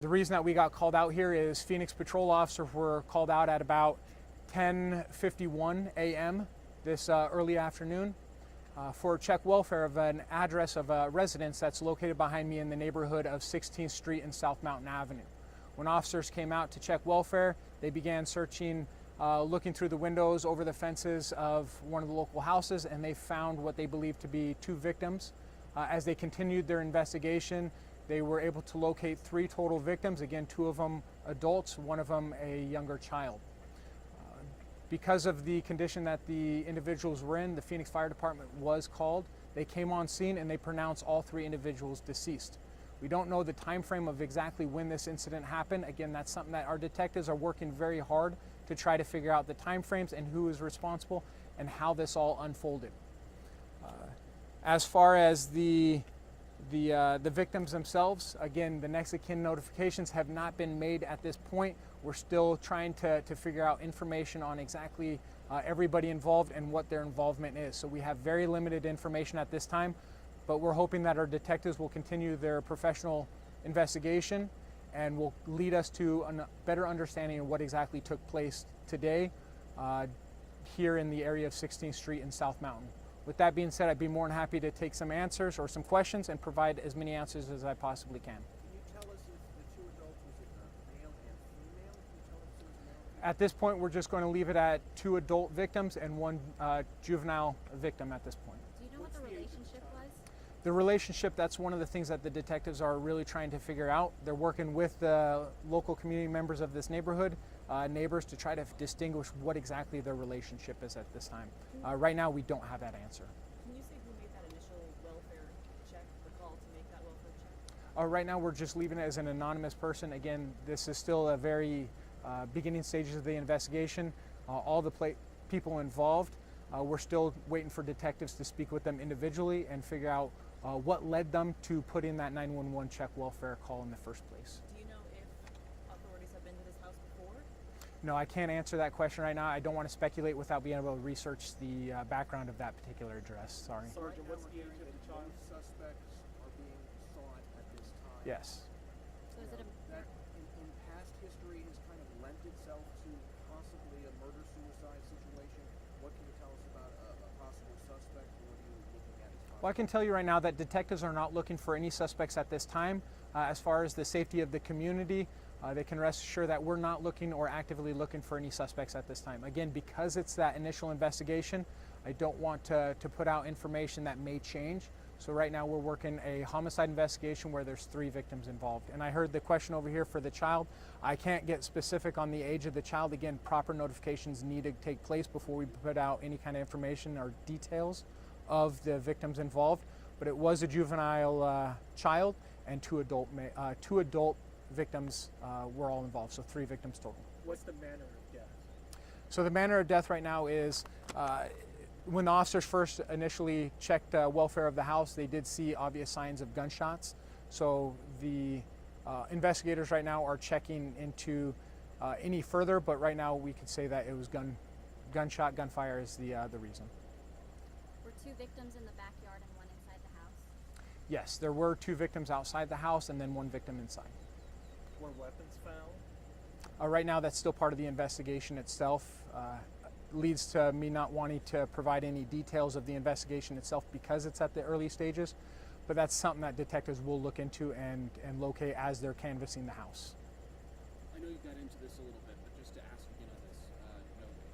The reason that we got called out here is Phoenix patrol officers were called out at about 10:51 a.m. this early afternoon for check welfare of an address of a residence that's located behind me in the neighborhood of 16th Street and South Mountain Avenue. When officers came out to check welfare, they began searching, looking through the windows over the fences of one of the local houses, and they found what they believed to be 2 victims. As they continued their investigation, they were able to locate 3 total victims, again 2 of them adults, 1 of them a younger child. Because of the condition that the individuals were in, the Phoenix Fire Department was called. They came on scene and they pronounced all 3 individuals deceased. We don't know the time frame of exactly when this incident happened. Again, that's something that our detectives are working very hard to try to figure out the time frames and who is responsible and how this all unfolded. As far as the victims themselves, again, the next of kin notifications have not been made at this point. We're still trying to figure out information on exactly everybody involved and what their involvement is. So we have very limited information at this time, but we're hoping that our detectives will continue their professional investigation and will lead us to a better understanding of what exactly took place today here in the area of 16th Street and South Mountain. With that being said, I'd be more than happy to take some answers or some questions and provide as many answers as I possibly can. Can you tell us if the 2 adults, was it male and female? Can you tell us if it was male? At this point, we're just going to leave it at 2 adult victims and 1 juvenile victim at this point. Do you know what the relationship was? The relationship, that's one of the things that the detectives are really trying to figure out. They're working with the local community members of this neighborhood, neighbors, to try to distinguish what exactly their relationship is at this time. Right now, we don't have that answer. Can you say who made that initial welfare check, the call to make that welfare check? Right now, we're just leaving it as an anonymous person. Again, this is still a very beginning stages of the investigation. All the people involved, we're still waiting for detectives to speak with them individually and figure out what led them to put in that 911 check welfare call in the first place. Do you know if authorities have been to this house before? No, I can't answer that question right now. I don't want to speculate without being able to research the background of that particular address. Sorry. Sergeant, what's the age of the child? Suspects are being sought at this time. Yes. So is it a That in past history has kind of lent itself to possibly a murder-suicide situation. What can you tell us about a possible suspect? What are you looking at as possible? Well, I can tell you right now that detectives are not looking for any suspects at this time. As far as the safety of the community, they can rest assured that we're not looking or actively looking for any suspects at this time. Again, because it's that initial investigation, I don't want to put out information that may change. So right now we're working a homicide investigation where there's 3 victims involved. And I heard the question over here for the child. I can't get specific on the age of the child. Again, proper notifications need to take place before we put out any kind of information or details of the victims involved. But it was a juvenile child, and 2 adult victims were all involved, so 3 victims total. What's the manner of death? So the manner of death right now is when the officers first initially checked welfare of the house, they did see obvious signs of gunshots. So the investigators right now are checking into any further, but right now we could say that it was gunfire is the reason. were 2 victims in the backyard and 1 inside the house? Yes, there were 2 victims outside the house and then 1 victim inside. Were weapons found? Right now, that's still part of the investigation itself. Leads to me not wanting to provide any details of the investigation itself because it's at the early stages, but that's something that detectives will look into and locate as they're canvassing the house. I know you got into this a little bit, but just to ask again on this,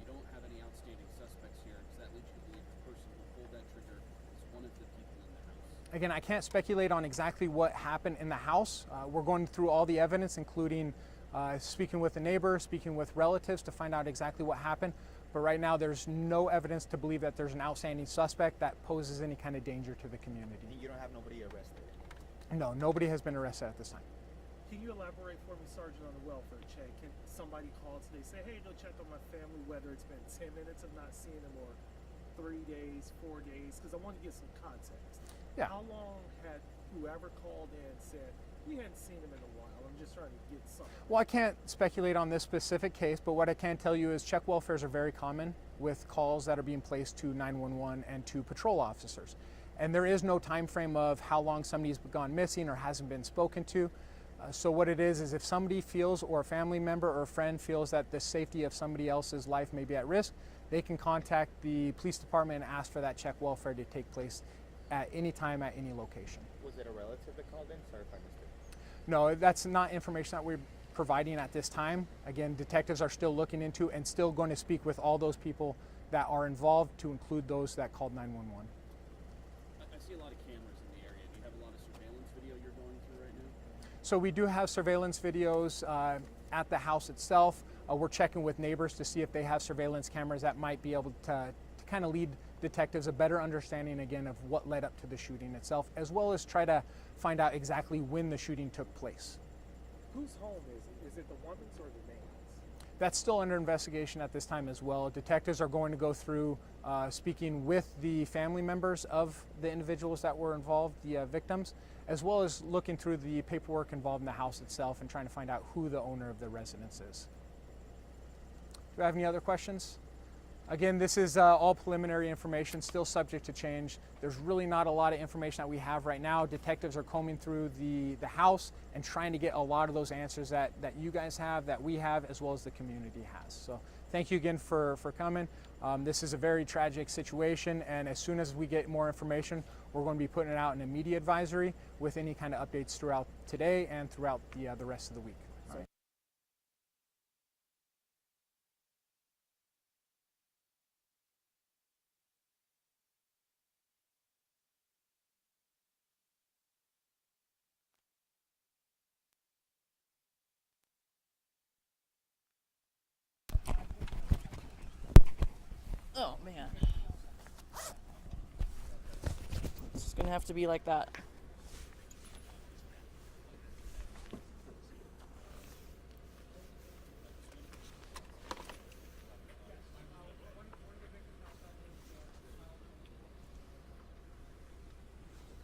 you don't have any outstanding suspects here. Does that lead you to believe the person who pulled that trigger is one of the people in the house? Again, I can't speculate on exactly what happened in the house. We're going through all the evidence, including speaking with the neighbor, speaking with relatives to find out exactly what happened. But right now, there's no evidence to believe that there's an outstanding suspect that poses any kind of danger to the community. You don't have nobody arrested? No, nobody has been arrested at this time. Can you elaborate for me, Sergeant, on the welfare check? Can somebody call today, say, hey, go check on my family, whether it's been 10 minutes of not seeing them or 3 days, 4 days? Because I want to get some context. Yeah. How long had whoever called in said, we hadn't seen him in a while, I'm just trying to get something? Well, I can't speculate on this specific case, but what I can tell you is check welfares are very common with calls that are being placed to 911 and to patrol officers. And there is no time frame of how long somebody's gone missing or hasn't been spoken to. So what it is if somebody feels, or a family member or a friend feels that the safety of somebody else's life may be at risk, they can contact the police department and ask for that check welfare to take place at any time at any location. Was it a relative that called in? Sorry if I missed it. No, that's not information that we're providing at this time. Again, detectives are still looking into and still going to speak with all those people that are involved, to include those that called 911. I see a lot of cameras in the area. Do you have a lot of surveillance video you're going through right now? So we do have surveillance videos at the house itself. We're checking with neighbors to see if they have surveillance cameras that might be able to kind of lead detectives a better understanding again of what led up to the shooting itself, as well as try to find out exactly when the shooting took place. Whose home is it? Is it the woman's or the man's? That's still under investigation at this time as well. Detectives are going to go through speaking with the family members of the individuals that were involved, the victims, as well as looking through the paperwork involved in the house itself and trying to find out who the owner of the residence is. Do I have any other questions? Again, this is all preliminary information, still subject to change. There's really not a lot of information that we have right now. Detectives are combing through the house and trying to get a lot of those answers that you guys have, that we have, as well as the community has. So thank you again for coming. This is a very tragic situation, and as soon as we get more information, we're going to be putting it out in a media advisory with any kind of updates throughout today and throughout the rest of the week. All right. Oh man. It's just gonna have to be like that.